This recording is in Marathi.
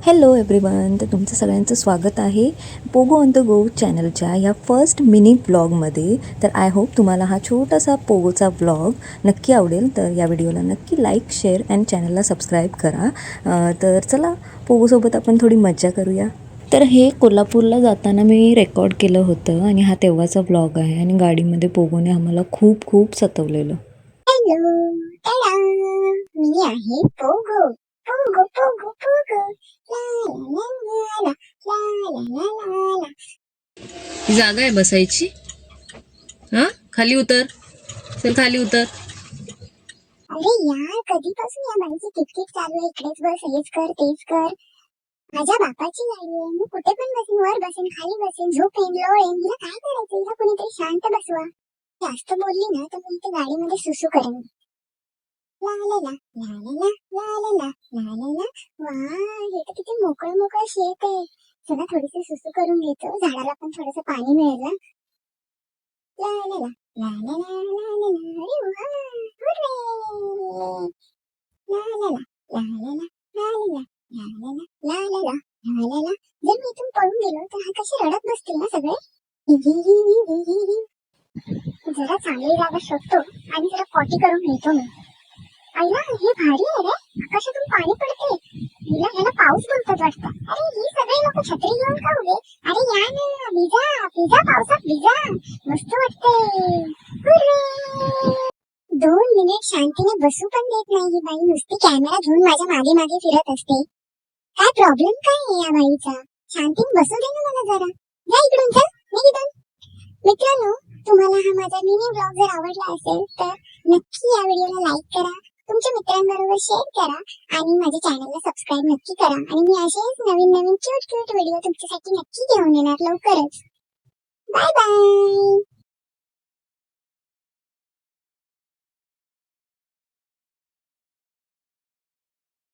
हॅलो एव्हरीवन, तर तुमचं सगळ्यांचं स्वागत आहे पोगो ऑन द गो चॅनलच्या या फर्स्ट मिनी व्लॉगमध्ये. तर आय होप तुम्हाला हा छोटासा पोगोचा व्लॉग नक्की आवडेल. तर या व्हिडिओला नक्की लाईक, शेअर अँड चॅनलला सबस्क्राईब करा. तर चला पोगोसोबत आपण थोडी मज्जा करूया. तर हे कोल्हापूरला जाताना मी रेकॉर्ड केलं होतं आणि हा तेव्हाचा व्लॉग आहे. आणि गाडीमध्ये पोगोने आम्हाला खूप खूप सतवलेलं. हॅलो, टाडा, मी आहे पोगो. पोगो पोगो पोगो, ला ला ला ला ला ला ला ला ला. ही जागा आहे बसायची. हा, खाली उतर. चल खाली उतर. अरे यार, कधीपासून या बाईची किटकिट चालू आहे. इकडेच बस, हेच कर, तेच कर. माझ्या बापाची गाडी आहे, मी कुठे पण बसेन, वर बसेन, खाली बसेन, झोपेन, लोळेन. हिला काय करायचं? हिला कोणीतरी शांत बसवा. जास्त बोलली ना तर मी इथे गाडीमध्ये सुसू करेन. ला ला ला ला ला ला ला ला ला ला ला. वा, हे तर किती मोकळं मोकळं शेत आहे. चला थोडीशी सुसू करून घेतो, झाडाला पण थोडंसं पाणी मिळेल ना. ला ला ला ला ला ला ला ला ला. अरे वा, हुर्रे. ला ला ला ला ला ला ला ला ला ला ला ला ला ला ला ला. जर मी इथून पळून गेलो तर हा कसे रडत बसतील ना सगळे. जरा चांगली जागा शोधतो आणि जरा पॉटी करून घेतो मी. आईला, हे भारी आहे रे, आकाशातून पाणी पडते. हिला ह्याला पाऊस बोलतात वाटतं. अरे ही सगळे लोक छत्री घेऊन का उभे? अरे या ना, भिजा भिजा, पावसात भिजा, मस्त वाटते. हुर्रे. 2 मिनिट शांतीने बसू पण देत नाही ही बाई, नुसती कॅमेरा घेऊन माझ्या मागे मागे फिरत असते. काय प्रॉब्लेम काय आहे या बाईचा? शांतीने बसू दे ना मला जरा. जा इकडून, चल निघ इथून. मित्रांनो, तुम्हाला हा माझा मिनी ब्लॉग जर आवडला असेल तर नक्की या व्हिडिओला लाईक करा, तुमच्या मित्रांबरोबर शेअर करा आणि माझ्या चॅनलला सबस्क्राईब नक्की करा. आणि मी असेच नवीन नवीन क्यूट क्यूट व्हिडिओ तुमच्यासाठी नक्की घेऊन येणार लवकरच. Bye bye.